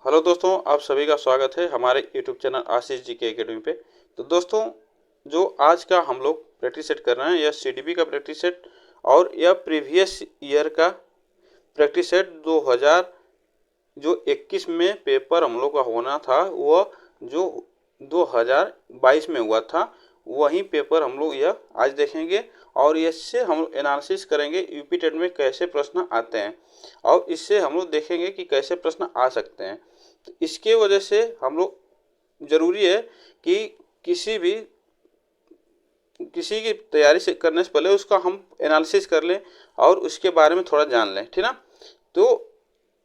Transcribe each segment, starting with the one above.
Hello दोस्तों, आप सभी का स्वागत है हमारे यूट्यूब चैनल आशीष जी के एकेडमी पे। तो दोस्तों, जो आज का हम लोग प्रैक्टिस सेट कर रहे हैं, यह सीडीपी का प्रैक्टिस सेट और यह प्रीवियस ईयर का प्रैक्टिस सेट 2000 जो 21 में पेपर हम लोग का होना था, वह जो 2022 में हुआ था वही पेपर हम लोग यह आज देखेंगे। और इससे हम लोग एनालिसिस करेंगे यूपी टेट में कैसे प्रश्न आते हैं, और इससे हम लोग देखेंगे कि कैसे प्रश्न आ सकते हैं। तो इसके वजह से हम लोग ज़रूरी है कि किसी की तैयारी से करने से पहले उसका हम एनालिसिस कर लें और उसके बारे में थोड़ा जान लें, ठीक ना। तो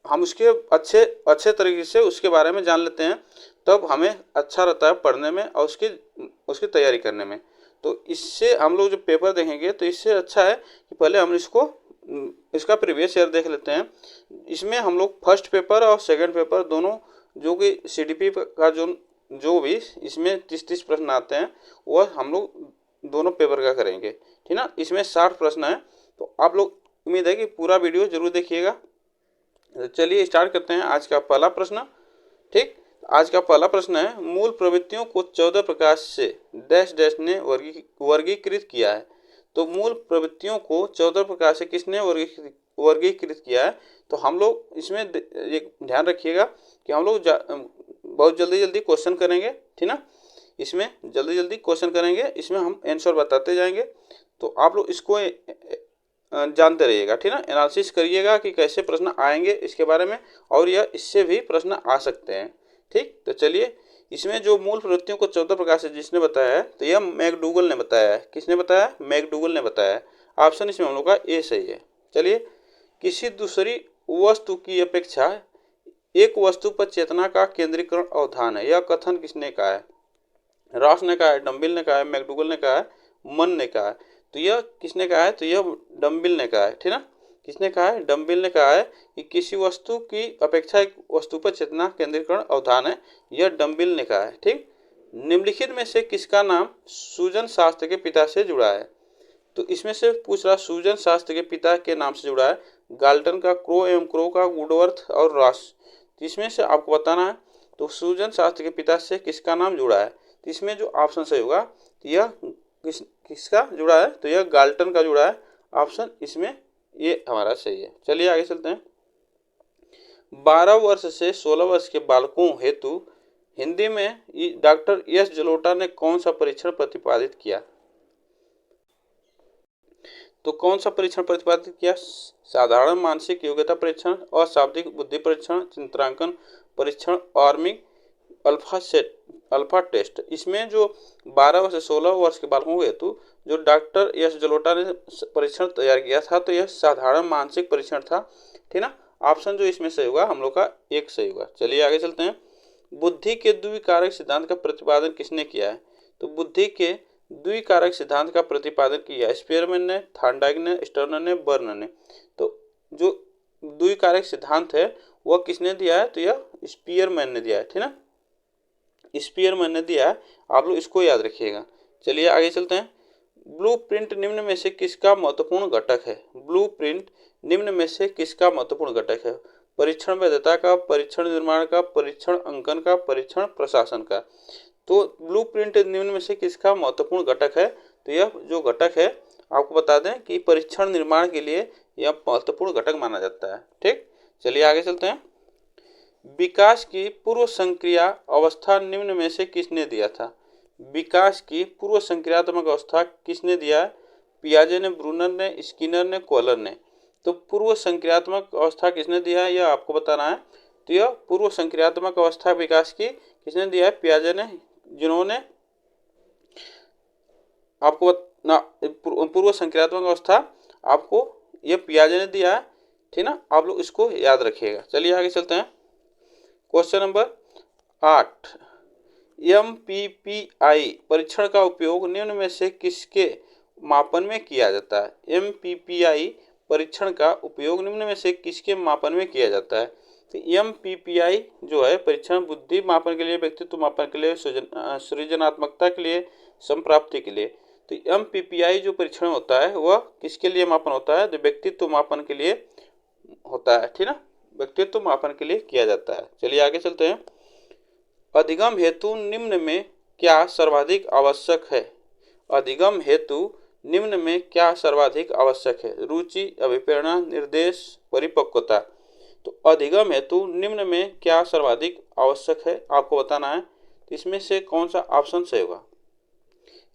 हम उसके अच्छे अच्छे तरीके से उसके बारे में जान लेते हैं, तब हमें अच्छा रहता है पढ़ने में और उसकी तैयारी करने में। तो इससे हम लोग जो पेपर देखेंगे तो इससे अच्छा है कि पहले हम इसका प्रीवियस ईयर देख लेते हैं। इसमें हम लोग फर्स्ट पेपर और सेकंड पेपर दोनों, जो कि सीडीपी का जो भी इसमें 30-30 प्रश्न आते हैं, वह हम लोग दोनों पेपर का करेंगे, ठीक ना। इसमें 60 प्रश्न है, तो आप लोग उम्मीद है कि पूरा वीडियो जरूर देखिएगा। तो चलिए स्टार्ट करते हैं आज का पहला प्रश्न। ठीक, आज का पहला प्रश्न है, मूल प्रवृत्तियों को 14 प्रकार से डैश डैश ने वर्गीकृत किया है। तो मूल प्रवृत्तियों को 14 प्रकार से किसने वर्गीकृत किया है? तो हम लोग इसमें एक ध्यान रखिएगा कि हम लोग बहुत जल्दी जल्दी क्वेश्चन करेंगे, ठीक ना। इसमें जल्दी जल्दी क्वेश्चन करेंगे, इसमें हम आंसर बताते जाएंगे। तो आप लोग इसको जानते रहिएगा, ठीक ना। एनालिसिस करिएगा कि कैसे प्रश्न आएंगे इसके बारे में, और यह इससे भी प्रश्न आ सकते हैं। ठीक, तो चलिए, इसमें जो मूल प्रवृत्तियों को 14 प्रकार से जिसने बताया है, तो यह मैकडूगल ने बताया है। किसने बताया? मैकडूगल ने बताया है। ऑप्शन इसमें हम लोग का ए सही है। चलिए, किसी दूसरी वस्तु की अपेक्षा एक वस्तु पर चेतना का केंद्रीकरण अवधान है, यह कथन किसने कहा है? रॉस ने कहा है, डम्बिल ने कहा है, मैकडूगल ने कहा है, मन ने कहा है। तो यह किसने कहा है? तो यह डम्बिल ने कहा है, ठीक ना। किसने कहा है? डम्बिल ने कहा है कि किसी वस्तु की अपेक्षा एक वस्तु पर चेतना केंद्रीकरण अवधान है, यह डम्बिल ने कहा है। ठीक, निम्नलिखित में से किसका नाम सूजन शास्त्र के पिता से जुड़ा है? तो इसमें से पूछ रहा, सूजन शास्त्र के पिता के नाम से जुड़ा है गाल्टन का, क्रो एवं क्रो का, वुडवर्थ और रॉस। तो इसमें से आपको बताना है, तो सूजन शास्त्र के पिता से किसका नाम जुड़ा है? तो इसमें जो ऑप्शन सही होगा, तो यह किसका जुड़ा है? तो यह गाल्टन का जुड़ा है। ऑप्शन इसमें ये हमारा सही है। चलिए आगे चलते हैं। 12 वर्ष से 16 वर्ष के बालकों हेतु हिंदी में डॉक्टर एस जलोटा ने कौन सा परीक्षण प्रतिपादित किया? तो कौन सा परीक्षण प्रतिपादित किया? साधारण मानसिक योग्यता परीक्षण, अशाब्दिक बुद्धि परीक्षण, चित्रांकन परीक्षण, आर्मिंग अल्फा टेस्ट। इसमें जो 12 वर्ष से 16 वर्ष के बालकों के हेतु जो डॉक्टर एस जलोटा ने परीक्षण तैयार किया था, तो यह साधारण मानसिक परीक्षण था, ठीक ना। ऑप्शन जो इसमें सही होगा हम लोग का एक सही होगा। चलिए आगे चलते हैं। बुद्धि के द्विकारक सिद्धांत का प्रतिपादन किसने किया है? तो बुद्धि के द्विकारक सिद्धांत का प्रतिपादन किया स्पीयरमैन ने, थॉर्नडाइक ने, स्टर्नर ने, बर्न ने। तो जो द्विकारक सिद्धांत है वह किसने दिया है? तो यह स्पीयरमैन ने दिया है, ठीक ना। स्पीयरमैन ने दिया है, आप लोग इसको याद रखिएगा। चलिए आगे चलते हैं। ब्लूप्रिंट निम्न में से किसका महत्वपूर्ण घटक है? ब्लूप्रिंट निम्न में से किसका महत्वपूर्ण घटक है? परीक्षण वैधता का, परीक्षण निर्माण का, परीक्षण अंकन का, परीक्षण प्रशासन का। तो ब्लूप्रिंट निम्न में से किसका महत्वपूर्ण घटक है? तो यह जो घटक है आपको बता दें कि परीक्षण निर्माण के लिए यह महत्वपूर्ण घटक माना जाता है। ठीक, चलिए आगे चलते हैं। विकास की पूर्व संक्रिया अवस्था निम्न में से किसने दिया था? विकास की पूर्व संक्रियात्मक अवस्था किसने दिया है? पियाजे ने, ब्रूनर ने, स्किनर ने, कोहलर ने। तो पूर्व संक्रियात्मक अवस्था किसने दिया है, यह आपको बताना है। तो यह पूर्व संक्रियात्मक अवस्था विकास की किसने दिया है? पियाजे ने, जिन्होंने आपको पूर्व संक्रियात्मक अवस्था आपको यह पियाजे ने दिया है, ठीक ना। आप लोग इसको याद रखिएगा। चलिए आगे चलते हैं। क्वेश्चन नंबर 8, MPPI परीक्षण का उपयोग निम्न में से किसके मापन में किया जाता है? MPPI परीक्षण का उपयोग निम्न में से किसके मापन में किया जाता है? तो MPPI जो है परीक्षण बुद्धि मापन के लिए, व्यक्तित्व मापन के लिए, सृजनात्मकता के लिए, संप्राप्ति के लिए। तो MPPI जो परीक्षण होता है वह किसके लिए मापन होता है? तो व्यक्तित्व मापन के लिए होता है, ठीक ना। व्यक्तित्व मापन के लिए किया जाता है। चलिए आगे चलते हैं। अधिगम हेतु निम्न में क्या सर्वाधिक आवश्यक है? अधिगम हेतु निम्न में क्या सर्वाधिक आवश्यक है? रुचि, अभिप्रेरणा, निर्देश, परिपक्वता। तो अधिगम हेतु निम्न में क्या सर्वाधिक आवश्यक है आपको बताना है। इसमें से कौन सा ऑप्शन सही होगा?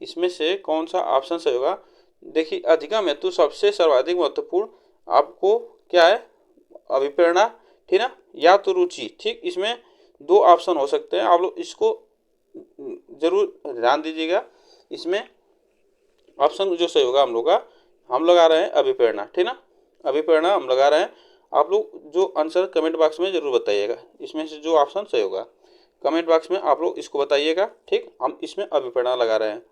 इसमें से कौन सा ऑप्शन सही होगा? देखिए, अधिगम हेतु सबसे सर्वाधिक महत्वपूर्ण आपको क्या है? अभिप्रेरणा, ठीक ना, या तो रुचि। ठीक, इसमें दो ऑप्शन हो सकते हैं, आप लोग इसको जरूर ध्यान दीजिएगा। इसमें ऑप्शन जो सही होगा हम लगा रहे हैं अभिप्रेरणा, ठीक ना, अभिप्रेरणा हम लगा रहे हैं। आप लोग जो आंसर कमेंट बॉक्स में जरूर बताइएगा, इसमें से जो ऑप्शन सही होगा कमेंट बॉक्स में आप लोग इसको बताइएगा। ठीक, हम इसमें अभिप्रेरणा लगा रहे हैं।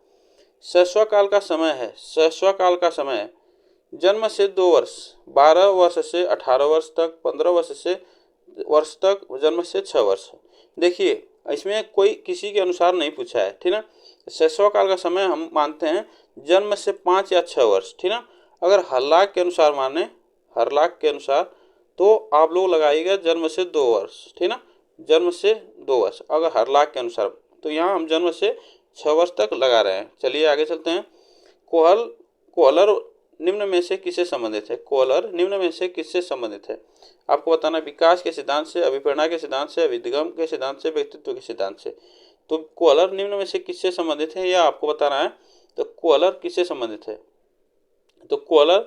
शैशवकाल का समय है, शैशवकाल का समय है जन्म से 2 वर्ष, 12 वर्ष से 18 वर्ष तक, 15 वर्ष तक, जन्म से 6 वर्ष। देखिए, इसमें कोई किसी के अनुसार नहीं पूछा है, ठीक ना। शैशवकाल का समय हम मानते हैं जन्म से 5 या 6 वर्ष, ठीक ना। अगर हरलाख के अनुसार माने, हरलाख के अनुसार, तो आप लोग लगाइएगा जन्म से 2 वर्ष, ठीक ना, जन्म से 2 वर्ष। अगर हरलाख के अनुसार, तो यहाँ हम जन्म से 6 वर्ष तक लगा रहे हैं। चलिए आगे चलते हैं। कोहलर निम्न में से किससे संबंधित है? कोहलर निम्न में से किससे संबंधित है? आपको बताना विकास के सिद्धांत से, अभिप्रेरणा के सिद्धांत से, अधिगम के सिद्धांत से, व्यक्तित्व के सिद्धांत से। तो कोहलर निम्न में से किससे संबंधित है यह आपको बताना है। तो कोहलर किससे संबंधित है? तो कोहलर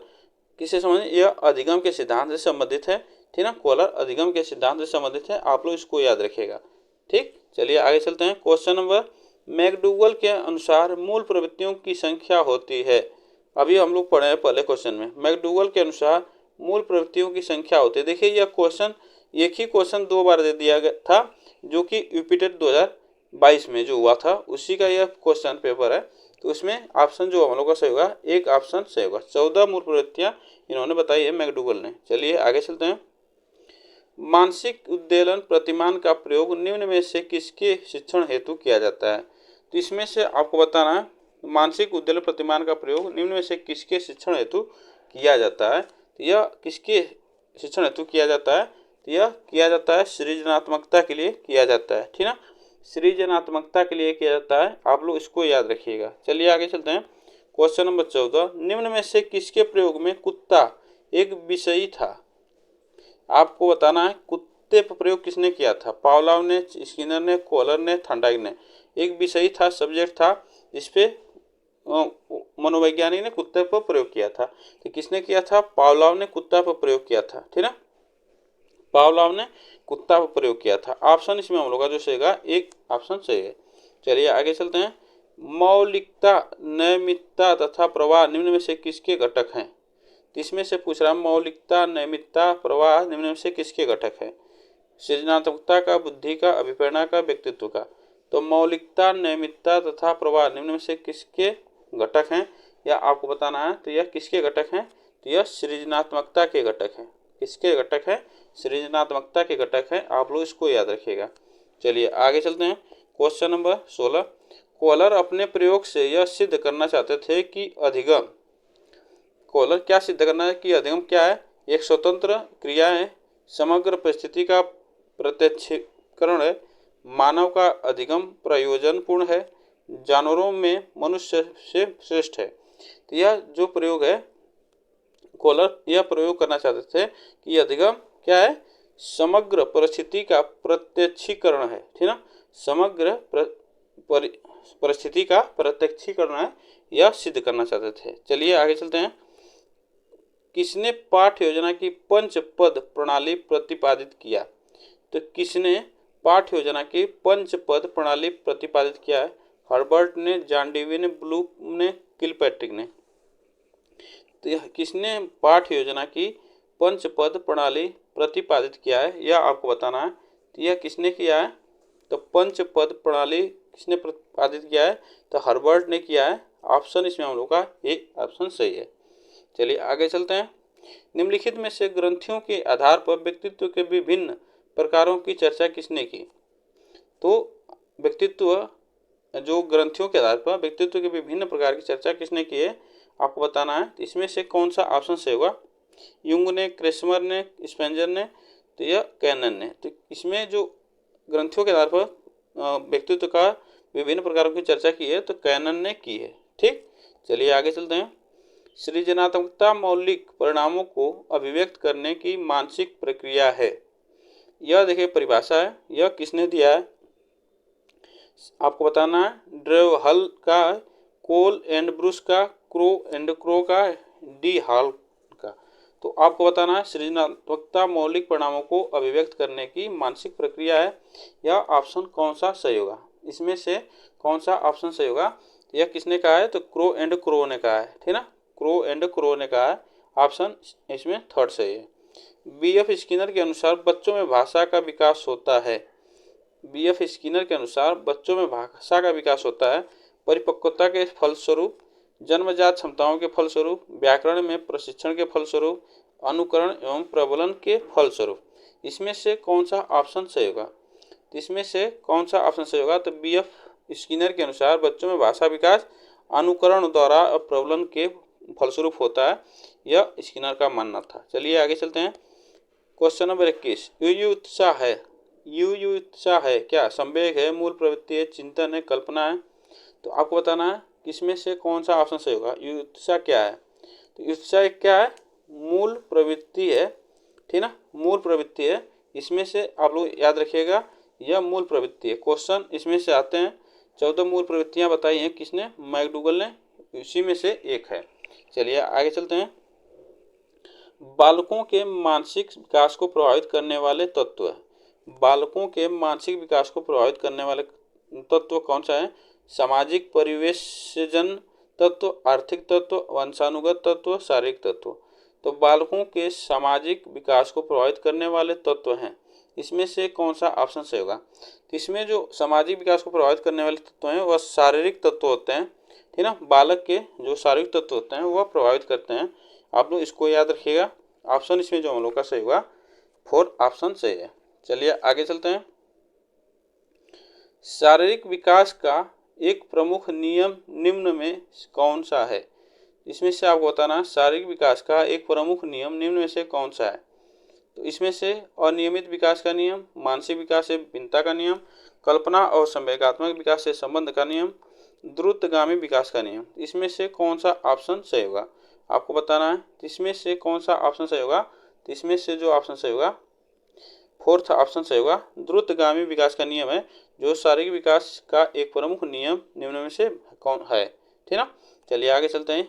किससे संबंधित? यह अधिगम के सिद्धांत से संबंधित है, ठीक ना। कोहलर अधिगम के सिद्धांत से संबंधित है, आप लोग इसको याद रखिएगा। ठीक, चलिए आगे चलते हैं। क्वेश्चन नंबर, मैकडूगल के अनुसार मूल प्रवृत्तियों की संख्या होती है। अभी हम लोग पढ़े हैं पहले क्वेश्चन में, मैकडूगल के अनुसार मूल प्रवृत्तियों की संख्या होती है। देखिए, यह क्वेश्चन एक ही क्वेश्चन 2 बार दे दिया गया था, जो कि यूपीटेट 2022 में जो हुआ था उसी का यह क्वेश्चन पेपर है। तो उसमें ऑप्शन जो हम लोग का सही होगा, एक ऑप्शन सही होगा। 14 मूल प्रवृत्तियां इन्होंने बताई है मैकडूगल ने। चलिए आगे चलते हैं। मानसिक उद्वेलन प्रतिमान का प्रयोग निम्न में से किसके शिक्षण हेतु किया जाता है? तो इसमें से आपको बताना है, मानसिक उद्वेलन प्रतिमान का प्रयोग निम्न में से किसके शिक्षण हेतु किया जाता है? तो यह किसके शिक्षण हेतु किया जाता है? तो यह किया जाता है सृजनात्मकता के लिए किया जाता है, ठीक ना, सृजनात्मकता के लिए किया जाता है। आप लोग इसको याद रखिएगा। चलिए आगे चलते हैं। क्वेश्चन नंबर 14, निम्न में से किसके प्रयोग में कुत्ता एक विषयी था? आपको बताना है कुत्ते पर प्रयोग किसने किया था? पावलोव ने, स्किनर ने, कोहलर ने, थॉर्नडाइक ने। एक विषयी था, सब्जेक्ट था, जिसपे मनोवैज्ञानिक ने कुत्ते पर प्रयोग किया था। तो किसने किया था? पावलोव ने कुत्ता पर प्रयोग किया था, ठीक ना, पावलोव ने कुत्ता पर प्रयोग किया था। ऑप्शन इसमें हम लोग का जो सही है, एक ऑप्शन सही है। चलिए आगे चलते हैं। मौलिकता, नैमित्ता तथा प्रवाह निम्न में से किसके घटक हैं? इसमें से पूछ रहा है मौलिकता, नैमित्ता, प्रवाह निम्न में से किसके घटक है? सृजनात्मकता का, बुद्धि का, अभिप्रेरणा का, व्यक्तित्व का। तो मौलिकता, नैमित्ता तथा प्रवाह निम्न में से किसके घटक हैं या आपको बताना है। तो यह किसके घटक हैं? तो यह सृजनात्मकता के घटक हैं। किसके घटक हैं? सृजनात्मकता के घटक हैं। आप लोग इसको याद रखिएगा। चलिए आगे चलते हैं। क्वेश्चन नंबर 16, कोहलर अपने प्रयोग से यह सिद्ध करना चाहते थे कि अधिगम, कोहलर क्या सिद्ध करना है कि अधिगम क्या है? एक स्वतंत्र क्रिया है, समग्र परिस्थिति का प्रत्यक्षीकरण है, मानव का अधिगम प्रयोजनपूर्ण है, जानवरों में मनुष्य से श्रेष्ठ है। तो यह जो प्रयोग है, कोहलर यह प्रयोग करना चाहते थे कि अधिगम क्या है? समग्र परिस्थिति का प्रत्यक्षीकरण है, ठीक ना, समग्र परिस्थिति का प्रत्यक्षीकरण है, यह सिद्ध करना चाहते थे। चलिए आगे चलते हैं। किसने पाठ्य योजना की पंचपद प्रणाली प्रतिपादित किया? तो किसने पाठ्य योजना की पंचपद प्रणाली प्रतिपादित किया है? हर्बर्ट ने, जॉन डेवी ने, ब्लूम ने, किलपैट्रिक ने। तो किसने पाठ्य योजना की पंचपद प्रणाली प्रतिपादित किया है यह आपको बताना है। तो यह किसने किया है? तो पंचपद प्रणाली किसने प्रतिपादित किया है? तो हर्बर्ट ने किया है। ऑप्शन इसमें हम लोग का एक ऑप्शन सही है। चलिए आगे चलते हैं। निम्नलिखित में से ग्रंथियों के आधार पर व्यक्तित्व के विभिन्न प्रकारों की चर्चा किसने की? तो व्यक्तित्व, जो ग्रंथियों के आधार पर व्यक्तित्व के विभिन्न प्रकार की चर्चा किसने की है आपको बताना है। इसमें से कौन सा ऑप्शन सही होगा? युंग ने, क्रेस्मर ने, स्पेंजर ने, तो यह कैनन ने। तो इसमें जो ग्रंथियों के आधार पर व्यक्तित्व का विभिन्न प्रकारों की चर्चा की है तो कैनन ने की है। ठीक, चलिए आगे चलते हैं। सृजनात्मकता मौलिक परिणामों को अभिव्यक्त करने की मानसिक प्रक्रिया है। यह देखिए परिभाषा है, यह किसने दिया है आपको बताना है। ड्रेवहल का, कोल एंड ब्रूस का, क्रो एंड क्रो का, डी हॉल का। तो आपको बताना है सृजनात्मकता मौलिक परिणामों को अभिव्यक्त करने की मानसिक प्रक्रिया है। यह ऑप्शन कौन सा सही होगा, इसमें से कौन सा ऑप्शन सही होगा। यह किसने कहा है तो क्रो एंड क्रो ने कहा है, ठीक ना, क्रो एंड क्रो ने कहा है। ऑप्शन इसमें थर्ड सही है। बी.एफ. स्किनर के अनुसार बच्चों में भाषा का विकास होता है। बी.एफ. स्किनर के अनुसार बच्चों में भाषा का विकास होता है परिपक्वता के फलस्वरूप, जन्मजात क्षमताओं के फलस्वरूप, व्याकरण में प्रशिक्षण के फलस्वरूप, अनुकरण एवं प्रबलन के फलस्वरूप। इसमें से कौन सा ऑप्शन सही होगा, इसमें से कौन सा ऑप्शन सही होगा तो बी.एफ. स्किनर के अनुसार बच्चों में भाषा विकास अनुकरण द्वारा और प्रबलन के फलस्वरूप होता है, यह स्किनर का मानना था। चलिए आगे चलते हैं। क्वेश्चन नंबर 21, युयुत्सा है। युयुत्सा है क्या, संवेग है, मूल प्रवृत्ति है, चिंतन है, कल्पना है। तो आपको बताना है किसमें से कौन सा ऑप्शन सही होगा। युयुत्सा क्या है तो युयुत्सा क्या है, मूल प्रवृत्ति है, ठीक ना, मूल प्रवृत्ति है। इसमें से आप लोग याद रखिएगा यह मूल प्रवृत्ति है। क्वेश्चन इसमें से आते हैं। 14 मूल प्रवृत्तियां बताई हैं किसने, मैकडूगल ने, इसी में से एक है। चलिए आगे चलते हैं। बालकों के मानसिक विकास को प्रभावित करने वाले तत्व, बालकों के मानसिक विकास को प्रभावित करने वाले तत्व कौन सा है। सामाजिक परिवेशजन तत्व, आर्थिक तत्व, वंशानुगत तत्व, शारीरिक तत्व। तो बालकों के सामाजिक विकास को प्रभावित करने वाले तत्व हैं, इसमें से कौन सा ऑप्शन सही होगा। तो इसमें जो सामाजिक विकास को प्रभावित करने वाले तत्व हैं वह शारीरिक तत्व होते हैं, ठीक ना, बालक के जो शारीरिक तत्व होते हैं वह प्रभावित करते हैं। आप लोग इसको याद रखिएगा। ऑप्शन इसमें जो हम लोग का सही होगा 4 ऑप्शन सही है। चलिए आगे चलते हैं। शारीरिक विकास का एक प्रमुख नियम निम्न में कौन सा है। इसमें से आपको बताना शारीरिक विकास का एक प्रमुख नियम निम्न में से कौन सा है। तो इसमें से अनियमित विकास का नियम, मानसिक विकास से भिन्नता का नियम, कल्पना और संवेगात्मक विकास से संबंध का नियम, द्रुतगामी विकास का नियम। इसमें से कौन सा ऑप्शन सही होगा आपको बताना है। इसमें से कौन सा ऑप्शन सही होगा तो इसमें से जो ऑप्शन सही होगा 4th ऑप्शन सही होगा। द्रुतगामी विकास का नियम है जो शारीरिक विकास का एक प्रमुख नियम निम्न में से कौन है, ठीक ना। चलिए आगे चलते हैं।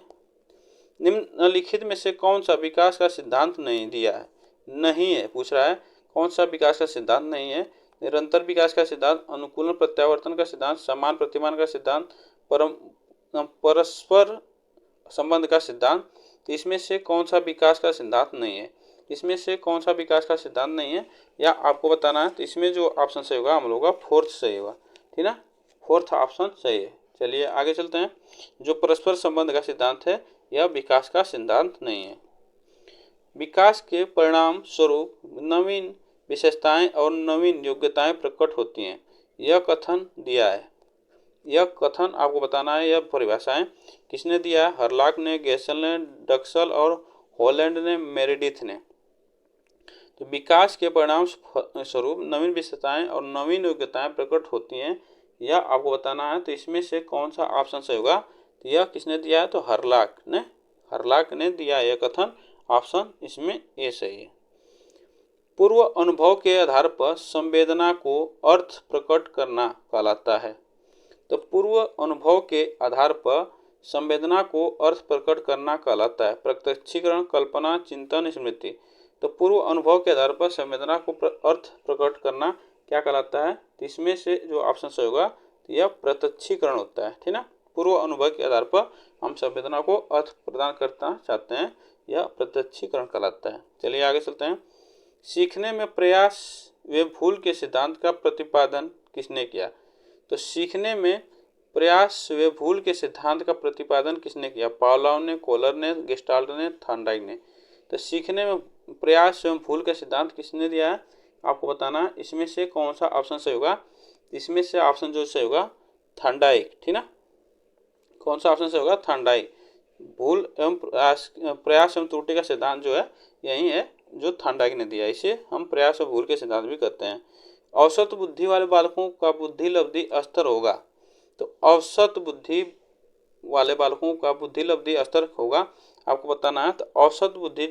निम्नलिखित में से कौन सा विकास का सिद्धांत नहीं दिया है, नहीं है पूछ रहा है, कौन सा विकास का सिद्धांत नहीं है। निरंतर विकास का सिद्धांत, अनुकूलन प्रत्यावर्तन का सिद्धांत, समान प्रतिमान का सिद्धांत, परस्पर संबंध का सिद्धांत। तो इसमें से कौन सा विकास का सिद्धांत नहीं है, इसमें से कौन सा विकास का सिद्धांत नहीं है या आपको बताना है। तो इसमें जो ऑप्शन सही होगा हम लोग का 4th सही होगा, ठीक ना, 4th ऑप्शन सही है। चलिए आगे चलते हैं। जो परस्पर संबंध का सिद्धांत है यह विकास का सिद्धांत नहीं है। विकास के परिणाम स्वरूप नवीन विशेषताएं और नवीन योग्यताएं प्रकट होती हैं, यह कथन दिया है। यह कथन आपको बताना है, यह परिभाषाएं किसने दिया है, हरलाक ने, गेसल ने, डक्सल और हॉलैंड ने, मेरेडिथ ने। तो विकास के परिणाम स्वरूप नवीन विशेषताएं और नवीन योग्यताएं प्रकट होती हैं, यह आपको बताना है। तो इसमें से कौन सा ऑप्शन सही होगा तो यह किसने दिया है तो हरलाक ने दिया यह कथन। ऑप्शन इसमें ए सही है। पूर्व अनुभव के आधार पर संवेदना को अर्थ प्रकट करना कहलाता है। तो पूर्व अनुभव के आधार पर संवेदना को अर्थ प्रकट करना कहलाता है। प्रत्यक्षीकरण, कल्पना, चिंतन, स्मृति। तो पूर्व अनुभव के आधार पर संवेदना को अर्थ प्रकट करना क्या कहलाता है। तो इसमें से जो ऑप्शन सही होगा तो यह प्रत्यक्षीकरण होता है, ठीक ना। पूर्व अनुभव के आधार पर हम संवेदना को अर्थ प्रदान करना चाहते हैं, यह प्रत्यक्षीकरण कहलाता है। चलिए आगे चलते हैं। सीखने में प्रयास व भूल के सिद्धांत का प्रतिपादन किसने किया। तो सीखने में प्रयास व भूल के सिद्धांत का प्रतिपादन किसने किया, पावलोव ने, कोहलर ने, गेस्टाल्ट ने, थॉर्नडाइक ने। तो सीखने में प्रयास एवं भूल का सिद्धांत किसने दिया है आपको बताना है। इसमें से कौन सा ऑप्शन सही होगा, इसमें से ऑप्शन जो सही होगा थॉर्नडाइक, ठीक ना, कौन सा ऑप्शन सही होगा थॉर्नडाइक। भूल एवं प्रयास एवं त्रुटि का सिद्धांत जो है यही है जो थॉर्नडाइक ने दिया, इसे हम प्रयास और भूल के सिद्धांत भी कहते हैं। औसत बुद्धि वाले बालकों का बुद्धि लब्धि स्तर होगा। तो औसत बुद्धि वाले बालकों का बुद्धि लब्धि स्तर होगा, आपको बताना है। तो औसत बुद्धि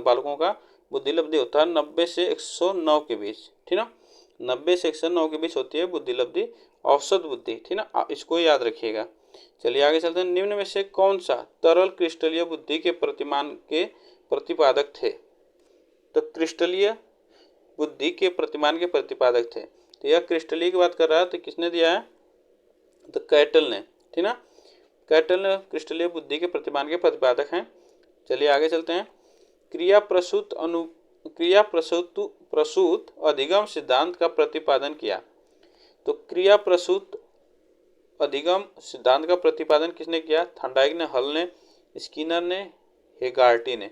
बालकों का बुद्धि लब्धि होता है 90 से 109 के बीच, ठीक ना। 90 से 109 के बीच होती है बुद्धि लब्धि औसत बुद्धि, ठीक ना। इसको याद रखिएगा। चलिए आगे चलते हैं। निम्न में से कौन सा तरल क्रिस्टलीय बुद्धि के प्रतिमान के प्रतिपादक थे? तो क्रिस्टलीय बुद्धि के प्रतिमान के प्रतिपादक थे। तो यह क्रिस्टलीय की बात कर रहा है, तो किसने दिया है? तो कैटल ने, ठीक ना। कैटल ने क्रिस्टलीय बुद्धि के प्रतिमान के प्रतिपादक हैं। चलिए आगे चलते हैं। क्रिया प्रसूत अधिगम सिद्धांत का प्रतिपादन किया। तो क्रिया प्रसूत अधिगम सिद्धांत का प्रतिपादन किसने किया? थॉर्नडाइक ने, हल ने, स्किनर ने, हेगार्टी ने।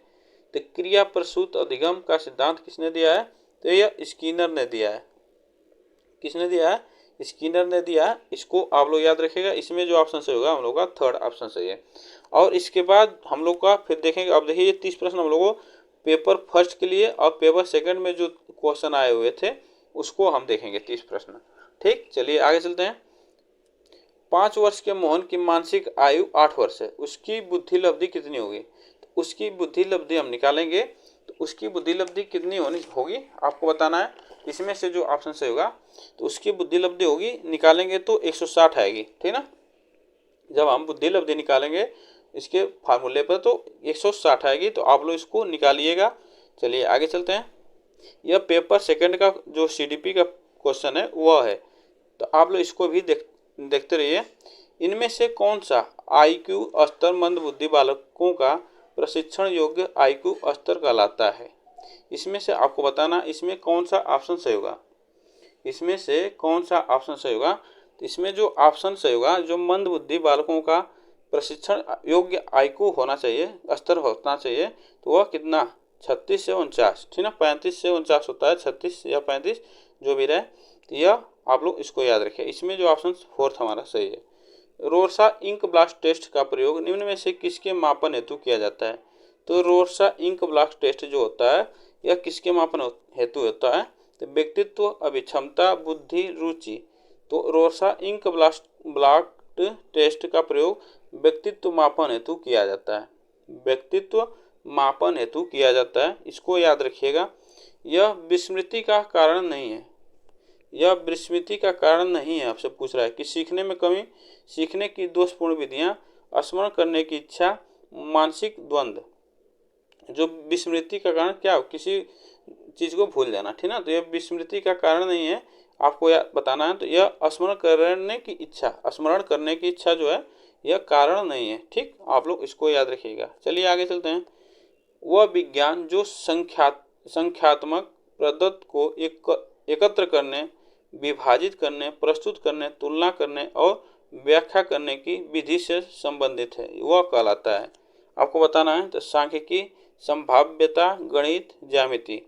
तो क्रिया प्रसूत अधिगम का सिद्धांत किसने दिया है? तो यह स्किनर ने दिया है। किसने दिया है? स्किनर ने दिया है। इसको आप लोग याद रखिएगा। इसमें जो ऑप्शन सही होगा हम लोग का थर्ड ऑप्शन सही है। और इसके बाद हम लोग का फिर देखेंगे। अब देखिए 30 प्रश्न हम लोगों को पेपर फर्स्ट के लिए और पेपर सेकंड में जो क्वेश्चन आए हुए थे उसको हम देखेंगे 30 प्रश्न, ठीक। चलिए आगे चलते हैं। 5 वर्ष के मोहन की मानसिक आयु 8 वर्ष है, उसकी बुद्धि लब्धि कितनी होगी? तो उसकी बुद्धि लब्धि हम निकालेंगे। तो उसकी बुद्धि लब्धि कितनी होगी आपको बताना है। इसमें से जो ऑप्शन सही होगा तो उसकी बुद्धि लब्धि होगी, निकालेंगे तो 160 आएगी, ठीक ना। जब हम बुद्धि लब्धि निकालेंगे इसके फार्मूले पर तो 160 आएगी। तो आप लोग इसको निकालिएगा। चलिए आगे चलते हैं। यह पेपर सेकंड का जो CDP का क्वेश्चन है वह है, तो आप लोग इसको भी देखते रहिए। इनमें से कौन सा IQ स्तर मंद बुद्धि बालकों का प्रशिक्षण योग्य IQ स्तर कहलाता है? इसमें से आपको बताना इसमें कौन सा ऑप्शन सही होगा। इसमें से कौन सा ऑप्शन सही होगा? तो इसमें जो ऑप्शन सही होगा, जो मंद बुद्धि बालकों का प्रशिक्षण योग्य IQ होना चाहिए, स्तर होना चाहिए, तो वह कितना? 36 से 49, ठीक ना। 35 से 49 होता है, 36 या 35 जो भी रहे। तो यह आप लोग इसको याद रखिए। इसमें जो ऑप्शन फोर्थ हमारा सही है। रोरसा इंक ब्लास्ट टेस्ट का प्रयोग निम्न में से किसके मापन हेतु किया जाता है? तो रोरसा इंक ब्लास्ट टेस्ट जो होता है यह किसके मापन हेतु होता है? तो व्यक्तित्व, अभिक्षमता, बुद्धि, रुचि। तो रोरसा इंक ब्लास्ट टेस्ट का प्रयोग व्यक्तित्व मापन हेतु किया जाता है। व्यक्तित्व मापन हेतु किया जाता है, इसको याद रखिएगा। यह विस्मृति का कारण नहीं है। यह विस्मृति का कारण नहीं है। आपसे पूछ रहा है कि सीखने में कमी, सीखने की दोषपूर्ण विधियां, स्मरण करने की इच्छा, मानसिक द्वंद्व। जो विस्मृति का कारण क्या हो? किसी चीज़ को भूल जाना, ठीक ना। तो यह विस्मृति का कारण नहीं है, आपको बताना है। तो यह स्मरण करने की इच्छा, स्मरण करने की इच्छा जो है यह कारण नहीं है, ठीक। आप लोग इसको याद रखिएगा। चलिए आगे चलते हैं। वह विज्ञान जो संख्यात्मक पद्धति को एकत्र करने, विभाजित करने, प्रस्तुत करने, तुलना करने और व्याख्या करने की विधि से संबंधित है वह कहलाता है। आपको बताना है। तो सांख्यिकी, संभाव्यता, गणित, ज्यामिति।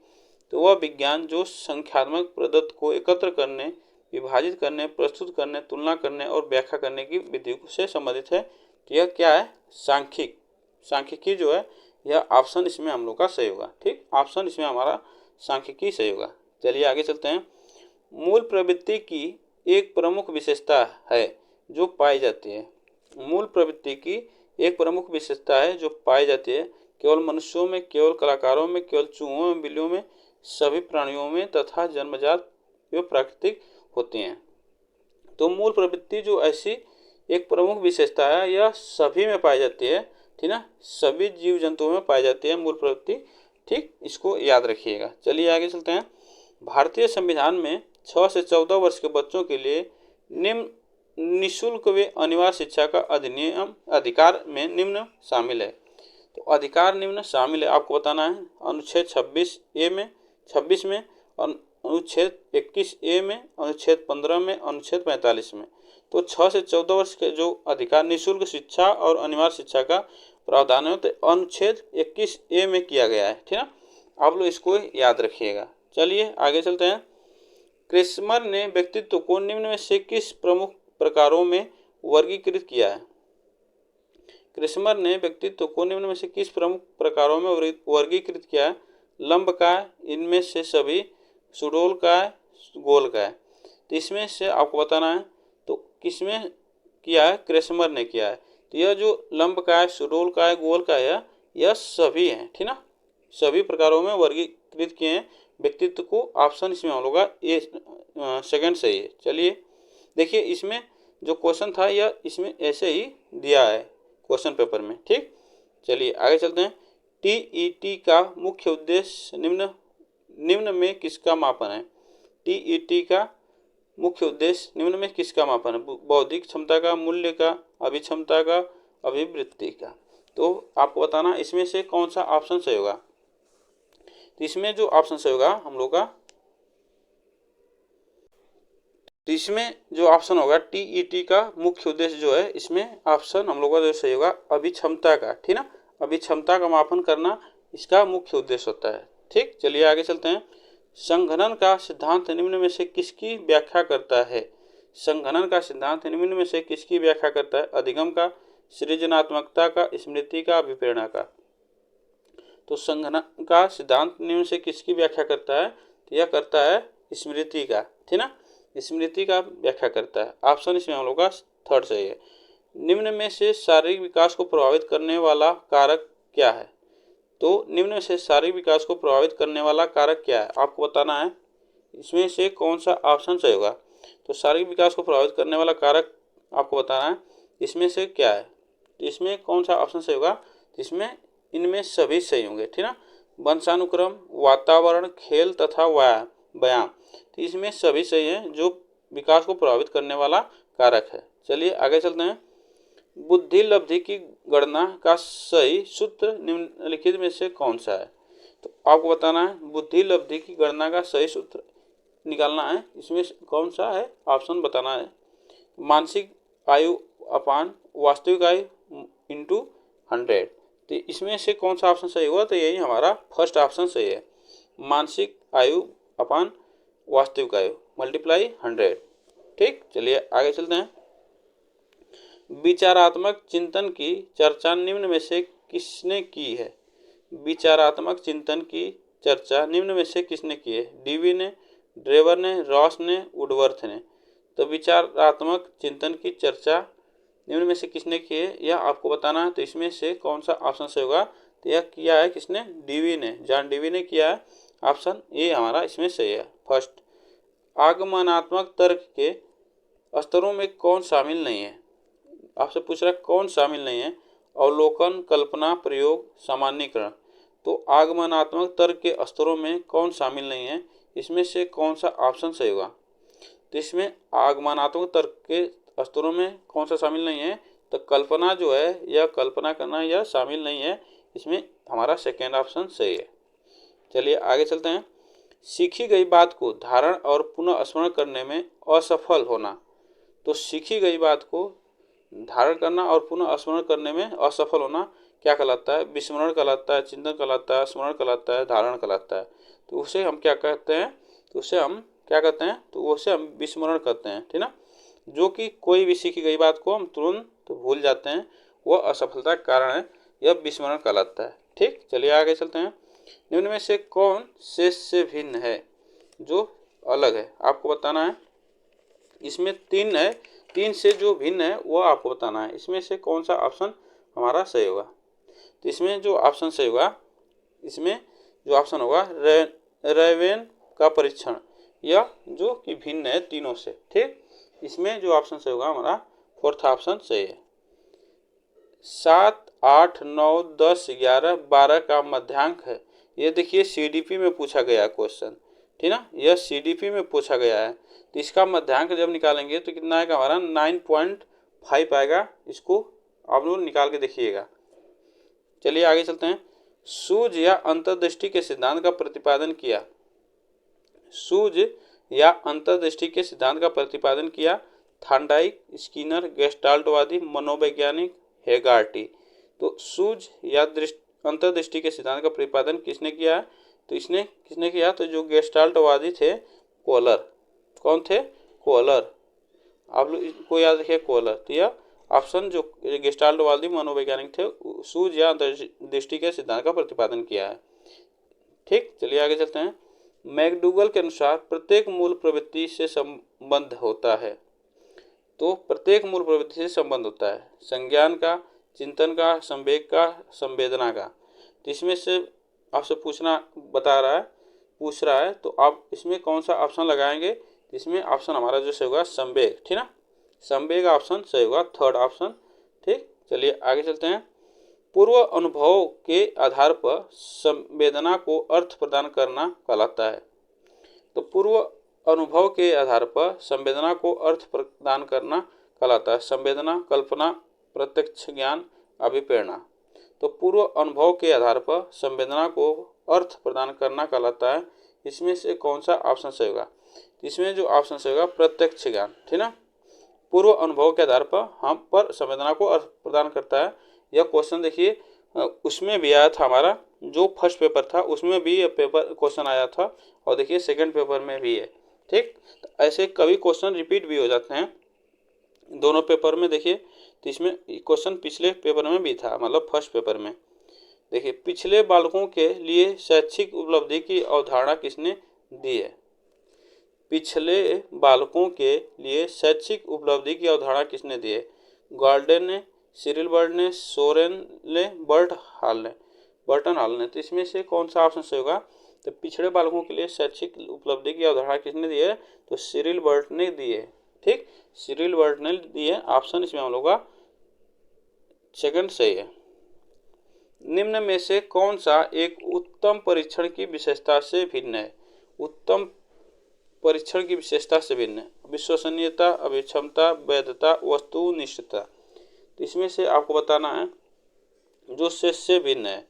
तो वह विज्ञान जो संख्यात्मक पद्धति को एकत्र करने, विभाजित करने, प्रस्तुत करने, तुलना करने और व्याख्या करने की विधि से संबंधित है। तो यह क्या है? सांख्यिकी जो है यह ऑप्शन इसमें हम लोग का सही होगा, ठीक। ऑप्शन इसमें हमारा सांख्यिकी सही होगा। चलिए आगे चलते हैं। मूल प्रवृत्ति की एक प्रमुख विशेषता है जो पाई जाती है। मूल प्रवृत्ति की एक प्रमुख विशेषता है जो पाई जाती है केवल मनुष्यों में, केवल कलाकारों में, केवल चूहों में, बिल्लियों में, सभी प्राणियों में तथा जन्मजात एवं प्राकृतिक होती हैं। तो मूल प्रवृत्ति जो ऐसी एक प्रमुख विशेषता है यह सभी में पाई जाती है, ठीक ना। सभी जीव जंतुओं में पाई जाती है मूल प्रवृत्ति, ठीक। इसको याद रखिएगा। चलिए आगे चलते हैं। भारतीय संविधान में 6 से 14 वर्ष के बच्चों के लिए निःशुल्क व अनिवार्य शिक्षा का अधिनियम अधिकार में निम्न शामिल है। तो अधिकार निम्न शामिल है, आपको बताना है। अनुच्छेद 26 में, अनुच्छेद 21A में, अनुच्छेद 15 में, अनुच्छेद 45 में। तो 6 से 14 वर्ष के जो अधिकार निःशुल्क शिक्षा और अनिवार्य शिक्षा का प्रावधान है तो अनुच्छेद 21A में किया गया है, ठीक है। आप लोग इसको याद रखिएगा। चलिए आगे चलते हैं। क्रेस्मर ने व्यक्तित्व को निम्न में से किस प्रमुख प्रकारों में वर्गीकृत किया है? क्रेस्मर ने व्यक्तित्व को निम्न में से किस प्रमुख प्रकारों में वर्गीकृत किया है? लंबकाय, इनमें से सभी सुडोलकाय, गोलकाय। तो इसमें से आपको बताना है तो किसमें किया है, क्रेसमर ने किया है। तो यह जो लंबकाय, सुडोलकाय, गोलकाय है, यह सभी हैं, ठीक ना, सभी प्रकारों में वर्गीकृत किए हैं व्यक्तित्व को। ऑप्शन इसमें हम लोग का ए सेकंड सही है। चलिए देखिए, इसमें जो क्वेश्चन था यह इसमें ऐसे ही दिया है क्वेश्चन पेपर में, ठीक। चलिए आगे चलते हैं। टीईटी का मुख्य उद्देश्य निम्न में किसका मापन है। टीईटी का मुख्य उद्देश्य निम्न में किसका मापन है। बौद्धिक क्षमता का, मूल्य का, अभिक्षमता का, अभिवृत्ति का। तो आपको बताना इसमें से कौन सा ऑप्शन सही होगा। तो इसमें जो ऑप्शन सही होगा हम लोग का, तो इसमें जो ऑप्शन होगा टीईटी का मुख्य उद्देश्य जो है, इसमें ऑप्शन हम लोग का जो सही होगा अभिक्षमता का, ठीक ना, अभिक्षमता का मापन करना इसका मुख्य उद्देश्य होता है, ठीक। चलिए आगे चलते हैं। संघनन का सिद्धांत निम्न में से किसकी व्याख्या करता है। संघनन का सिद्धांत निम्न में से किसकी व्याख्या करता है। अधिगम का, सृजनात्मकता का, स्मृति का, अभिप्रेरणा का। तो संघनन का सिद्धांत निम्न से किसकी व्याख्या करता है, तो यह करता है स्मृति का, ठीक ना, स्मृति का व्याख्या करता है। ऑप्शन इसमें हम लोग का थर्ड सही है। निम्न में से शारीरिक विकास को प्रभावित करने वाला कारक क्या है। तो निम्न में से शारीरिक विकास को प्रभावित करने वाला कारक क्या है, आपको बताना है इसमें से कौन सा ऑप्शन सही होगा। तो शारीरिक विकास को प्रभावित करने वाला कारक आपको बताना है इसमें से क्या है। तो इसमें कौन सा ऑप्शन सही होगा, इसमें इनमें सभी सही होंगे, ठीक ना। वंशानुक्रम, वातावरण, खेल तथा व्यायाम। तो इसमें सभी सही हैं जो विकास को प्रभावित करने वाला कारक है। चलिए आगे चलते हैं। बुद्धि लब्धि की गणना का सही सूत्र निम्नलिखित में से कौन सा है। तो आपको बताना है बुद्धि लब्धि की गणना का सही सूत्र निकालना है, इसमें कौन सा है ऑप्शन बताना है। मानसिक आयु अपान वास्तविक आयु इंटू 100। तो इसमें से कौन सा ऑप्शन सही होगा, तो यही हमारा फर्स्ट ऑप्शन सही है। मानसिक आयु अपान वास्तविक आयु मल्टीप्लाई 100, ठीक। चलिए आगे चलते हैं। विचारात्मक चिंतन की चर्चा निम्न में से किसने की है। विचारात्मक चिंतन की चर्चा निम्न में से किसने की है। डीवी ने, ड्रेवर ने, रॉस ने, वुडवर्थ ने। तो विचारात्मक चिंतन की चर्चा निम्न में से किसने की है, यह आपको बताना है। तो इसमें से कौन सा ऑप्शन सही होगा, तो यह किया है किसने, डीवी ने, जॉन डीवी ने किया है। ऑप्शन ए हमारा इसमें सही है फर्स्ट। आगमनात्मक तर्क के स्तरों में कौन शामिल नहीं है। आपसे पूछ रहा है कौन शामिल नहीं है। अवलोकन, कल्पना, प्रयोग, सामान्यीकरण। तो आगमनात्मक तर्क के स्तरों में कौन शामिल नहीं है, इसमें से कौन सा ऑप्शन सही होगा। तो इसमें आगमनात्मक तर्क के स्तरों में कौन सा शामिल नहीं है, तो कल्पना जो है यह कल्पना करना यह शामिल नहीं है, इसमें हमारा सेकेंड ऑप्शन सही है। चलिए आगे चलते हैं। सीखी गई बात को धारण और पुनः स्मरण करने में असफल होना। तो सीखी गई बात को धारण करना और पुनः स्मरण करने में असफल होना क्या कहलाता है, विस्मरण कहलाता है, चिंतन कहलाता है, स्मरण कहलाता है, धारण कहलाता है। तो उसे हम क्या कहते हैं, तो उसे हम क्या कहते हैं, तो उसे हम विस्मरण कहते हैं, ठीक ना। जो कि कोई भी सीखी गई बात को हम तुरंत भूल जाते हैं, वह असफलता का कारण है, यह विस्मरण कहलाता है, ठीक। चलिए आगे चलते हैं। निम्न में से कौन शेष से भिन्न है, जो अलग है, आपको बताना है। इसमें 3 है, 3 से जो भिन्न है वो आपको बताना है। इसमें से कौन सा ऑप्शन हमारा सही होगा। तो इसमें जो ऑप्शन सही होगा, इसमें जो ऑप्शन होगा रेवेन का परीक्षण, यह जो कि भिन्न है तीनों से, ठीक। इसमें जो ऑप्शन सही होगा हमारा फोर्थ ऑप्शन सही है। 7, 8, 9, 10, 11, 12 का मध्यांक है। ये देखिए सीडीपी में पूछा गया क्वेश्चन, ठीक ना, यह सीडीपी में पूछा गया है। तो इसका मध्यांक जब निकालेंगे तो कितना आएगा हमारा 9.5 आएगा। इसको आप लोग निकाल के देखिएगा। चलिए आगे चलते हैं। सूझ या अंतर्दृष्टि के सिद्धांत का प्रतिपादन किया। सूझ या अंतर्दृष्टि के सिद्धांत का प्रतिपादन किया थार्नडाइक, स्किनर, गेस्टाल्टवादी, मनोवैज्ञानिक हेगार्टी। तो सूझ या अंतर्दृष्टि के सिद्धांत का प्रतिपादन किसने किया है, तो इसने किसने किया, तो जो गेस्टाल्टवादी थे कोहलर। कौन थे, कोहलर। आप लोग को याद रखिए कोहलर। तो यह ऑप्शन जो गेस्टाल्टवादी मनोवैज्ञानिक थे, सूझ या अंतर्दृष्टि के सिद्धांत का प्रतिपादन किया है। ठीक, चलिए आगे चलते हैं। मैकडूगल के अनुसार प्रत्येक मूल प्रवृत्ति से संबंध होता है। तो प्रत्येक मूल प्रवृत्ति से संबंध होता है, संज्ञान का, चिंतन का, संवेग का, संवेदना का। तो इसमें से आपसे पूछ रहा है तो आप इसमें कौन सा ऑप्शन लगाएंगे? इसमें ऑप्शन हमारा जो सही होगा संवेग, ठीक ना, संवेग ऑप्शन सही होगा, थर्ड ऑप्शन। ठीक, चलिए आगे चलते हैं। पूर्व अनुभव के आधार पर संवेदना को अर्थ प्रदान करना कहलाता है। तो पूर्व अनुभव के आधार पर संवेदना को अर्थ प्रदान करना कहलाता है। संवेदना, कल्पना, प्रत्यक्ष ज्ञान, अभिप्रेरणा। तो पूर्व अनुभव के आधार पर संवेदना को अर्थ प्रदान करना कहलाता है। इसमें से कौन सा ऑप्शन सही होगा? इसमें जो ऑप्शन सही होगा प्रत्यक्ष ज्ञान, ठीक ना। पूर्व अनुभव के आधार पर हम पर संवेदना को अर्थ प्रदान करता है। यह क्वेश्चन देखिए उसमें भी आया था, हमारा जो फर्स्ट पेपर था उसमें भी यह पेपर क्वेश्चन आया था, और देखिए सेकंड पेपर में भी है। ठीक, तो ऐसे कभी क्वेश्चन रिपीट भी हो जाते हैं दोनों पेपर में। देखिए तो इसमें क्वेश्चन पिछले पेपर में भी था, मतलब फर्स्ट पेपर में। देखिए, पिछले बालकों के लिए शैक्षिक उपलब्धि की अवधारणा किसने दी है? पिछले बालकों के लिए शैक्षिक उपलब्धि की अवधारणा किसने दी है? गार्डन ने, सिरिल बर्ड ने, सोरेन ने, बर्टन हॉल ने। तो इसमें से कौन सा ऑप्शन सही होगा? तो पिछड़े बालकों के लिए शैक्षिक उपलब्धि की अवधारणा किसने दी है? तो सिरिल बर्ड ने दी है। ठीक, सिरिल बर्ड ने दी है। ऑप्शन इसमें हम लोग का सेकंड सही है। निम्न में से कौन सा एक उत्तम परीक्षण की विशेषता से भिन्न है? उत्तम परीक्षण की विशेषता से भिन्न है। विश्वसनीयता, अभिक्षमता, वैधता, वस्तुनिष्ठता। तो इसमें से आपको बताना है जो से भिन्न है।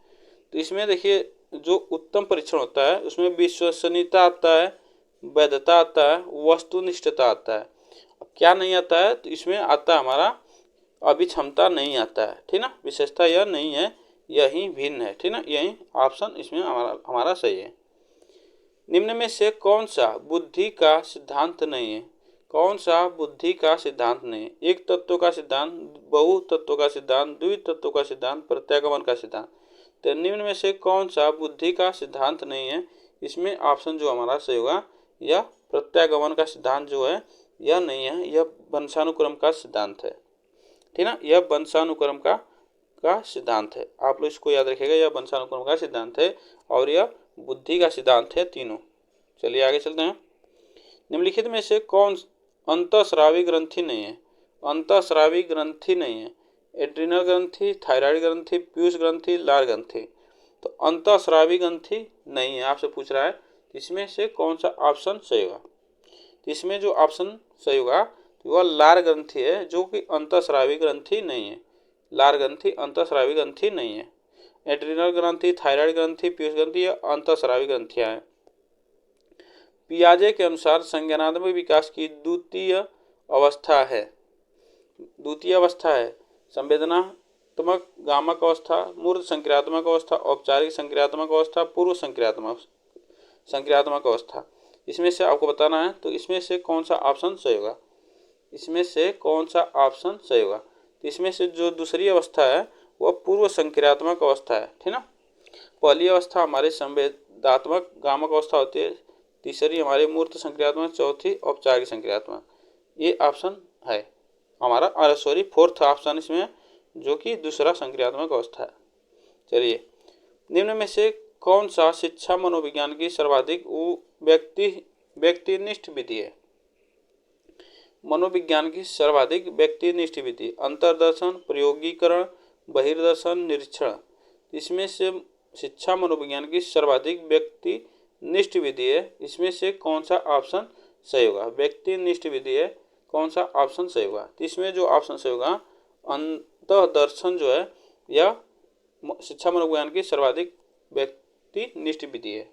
तो इसमें देखिए जो उत्तम परीक्षण होता है उसमें विश्वसनीयता आता है, वैधता आता है, वस्तुनिष्ठता आता है। क्या नहीं आता है? तो इसमें आता है हमारा अभिक्षमता नहीं आता है, ठीक ना। विशेषता यह नहीं है, यही भिन्न है, ठीक ना। यही ऑप्शन इसमें हमारा सही है। निम्न में से कौन सा बुद्धि का सिद्धांत नहीं है? कौन सा बुद्धि का सिद्धांत नहीं है? एक तत्व का सिद्धांत, बहु तत्व का सिद्धांत, द्वितत्व का सिद्धांत, प्रत्यागमन का सिद्धांत। तो निम्न में से कौन सा बुद्धि का सिद्धांत नहीं है? इसमें ऑप्शन जो हमारा सही होगा यह प्रत्यागमन का सिद्धांत जो है यह नहीं है, यह वंशानुक्रम का सिद्धांत है, ठीक ना। यह वंशानुक्रम का सिद्धांत है। आप लोग इसको याद रखिएगा, यह वंशानुक्रम का सिद्धांत है और यह बुद्धि का सिद्धांत है, तीनों। चलिए आगे चलते हैं। निम्नलिखित में से कौन अंतःस्रावी ग्रंथि नहीं है? अंतःस्रावी ग्रंथि नहीं है। एड्रिनल ग्रंथि, थायराइड ग्रंथि, पीयूष ग्रंथि, लार ग्रंथि। तो अंतःस्रावी ग्रंथि नहीं है, आपसे पूछ रहा है इसमें से कौन सा ऑप्शन सही होगा? इसमें जो ऑप्शन सही होगा वह लार ग्रंथि है, जो कि अंतःस्रावी ग्रंथि नहीं है। लार ग्रंथि अंतःस्रावी ग्रंथि नहीं है। एड्रिनल ग्रंथि, थायराइड ग्रंथि, पीयूष ग्रंथि ये अंतःस्रावी ग्रंथियां हैं। पियाजे के अनुसार संज्ञानात्मक विकास की द्वितीय अवस्था है संवेदनात्मक गामक अवस्था, मूर्त संक्रियात्मक अवस्था, औपचारिक संक्रियात्मक अवस्था, पूर्व संक्रियात्मक अवस्था। इसमें से आपको बताना है तो इसमें से कौन सा ऑप्शन सही होगा? इसमें से कौन सा ऑप्शन सही होगा? तो इसमें से जो दूसरी अवस्था है वह पूर्व संक्रियात्मक अवस्था है, ठीक ना। पहली अवस्था हमारी संवेदात्मक गामक अवस्था होती है, तीसरी हमारी मूर्त संक्रियात्मक, चौथी औपचारिक संक्रियात्मक। ये ऑप्शन है हमारा, फोर्थ ऑप्शन इसमें, जो कि दूसरा संक्रियात्मक अवस्था है। चलिए, निम्न में से कौन सा शिक्षा मनोविज्ञान की सर्वाधिक व्यक्तिनिष्ठ विधि है? मनोविज्ञान की सर्वाधिक व्यक्तिनिष्ठ विधि अंतर्दर्शन, प्रयोगीकरण, बहिर्दर्शन, निरीक्षण। इसमें से शिक्षा मनोविज्ञान की सर्वाधिक व्यक्तिनिष्ठ विधि है। इसमें से कौन सा ऑप्शन सही होगा? व्यक्तिनिष्ठ विधि है, कौन सा ऑप्शन सही होगा? इसमें जो ऑप्शन सही होगा अंतर्दर्शन जो है यह शिक्षा मनोविज्ञान की सर्वाधिक व्यक्तिनिष्ठ विधि है।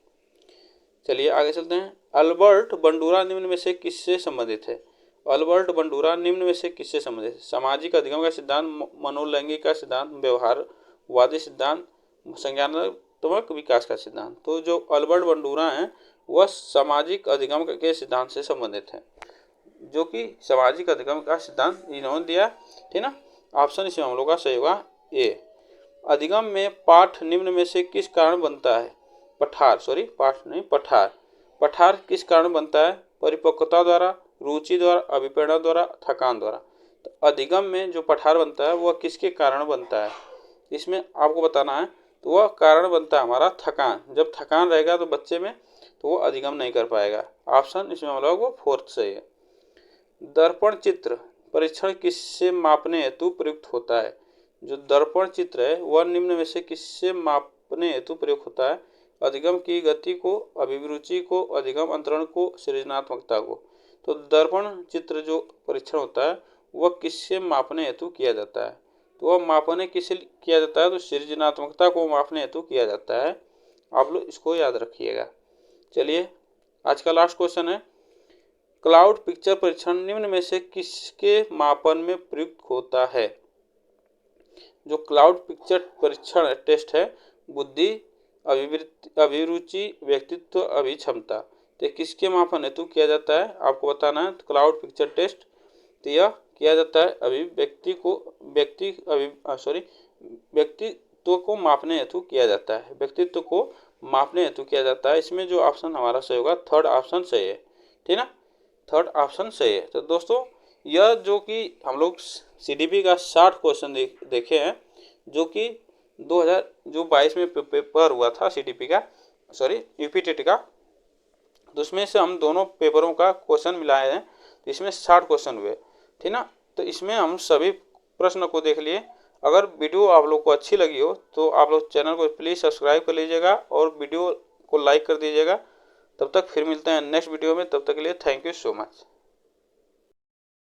चलिए आगे चलते हैं। अल्बर्ट बंडूरा निम्न में से किससे संबंधित है? अल्बर्ट बंडूरा निम्न में से किससे संबंधित है? सामाजिक अधिगम का सिद्धांत, मनोलैंगिक का सिद्धांत, व्यवहारवादी सिद्धांत, संज्ञानात्मक विकास का सिद्धांत। तो जो अल्बर्ट बंडूरा हैं वह सामाजिक अधिगम के सिद्धांत से संबंधित है, जो कि सामाजिक अधिगम का सिद्धांत इन्होंने दिया, ठीक ना। ऑप्शन इसमें हम लोग का सही होगा ए। अधिगम में पाठ निम्न में से किस कारण बनता है? पठार, सॉरी पाठ नहीं, पठार। पठार किस कारण बनता है? परिपक्वता द्वारा, रुचि द्वारा, अभिप्रेरणा द्वारा, थकान द्वारा। तो अधिगम में जो पठार बनता है वह किसके कारण बनता है? इसमें आपको बताना है। तो वह कारण बनता है हमारा थकान। जब थकान रहेगा तो बच्चे में, तो वो अधिगम नहीं कर पाएगा। ऑप्शन इसमें हम लोग वो फोर्थ सही है। दर्पण चित्र परीक्षण किससे मापने हेतु प्रयुक्त होता है? जो दर्पण चित्र है वह निम्न में से किससे मापने हेतु प्रयुक्त होता है? अधिगम की गति को, अभिरुचि को, अधिगम अंतरण को, सृजनात्मकता को। तो दर्पण चित्र जो परीक्षण होता है वह किससे मापने हेतु किया जाता है? तो वह मापने किससे किया जाता है? तो सृजनात्मकता को मापने हेतु किया जाता है। आप लोग इसको याद रखिएगा। चलिए आज का लास्ट क्वेश्चन है, क्लाउड पिक्चर परीक्षण निम्न में से किसके मापन में प्रयुक्त होता है? जो क्लाउड पिक्चर परीक्षण टेस्ट है, बुद्धि, अभिरुचि, व्यक्तित्व, अभिक्षमता, तो किसके मापन हेतु किया जाता है? आपको बताना है। क्लाउड पिक्चर टेस्ट तो यह किया जाता है व्यक्तित्व को मापने हेतु किया जाता है। व्यक्तित्व को मापने हेतु किया जाता है। इसमें जो ऑप्शन हमारा सही होगा, थर्ड ऑप्शन सही है, ठीक ना, थर्ड ऑप्शन सही है। तो दोस्तों यह जो कि हम लोग CDP का 60 क्वेश्चन देखे हैं, जो कि 2022 में पेपर हुआ था CDP का, सॉरी UPTT का। तो उसमें से हम दोनों पेपरों का क्वेश्चन मिलाए हैं, तो इसमें 60 क्वेश्चन हुए, ठीक ना। तो इसमें हम सभी प्रश्न को देख लिए। अगर वीडियो आप लोग को अच्छी लगी हो तो आप लोग चैनल को प्लीज़ सब्सक्राइब कर लीजिएगा और वीडियो को लाइक कर दीजिएगा। तब तक फिर मिलते हैं नेक्स्ट वीडियो में। तब तक के लिए थैंक यू सो मच।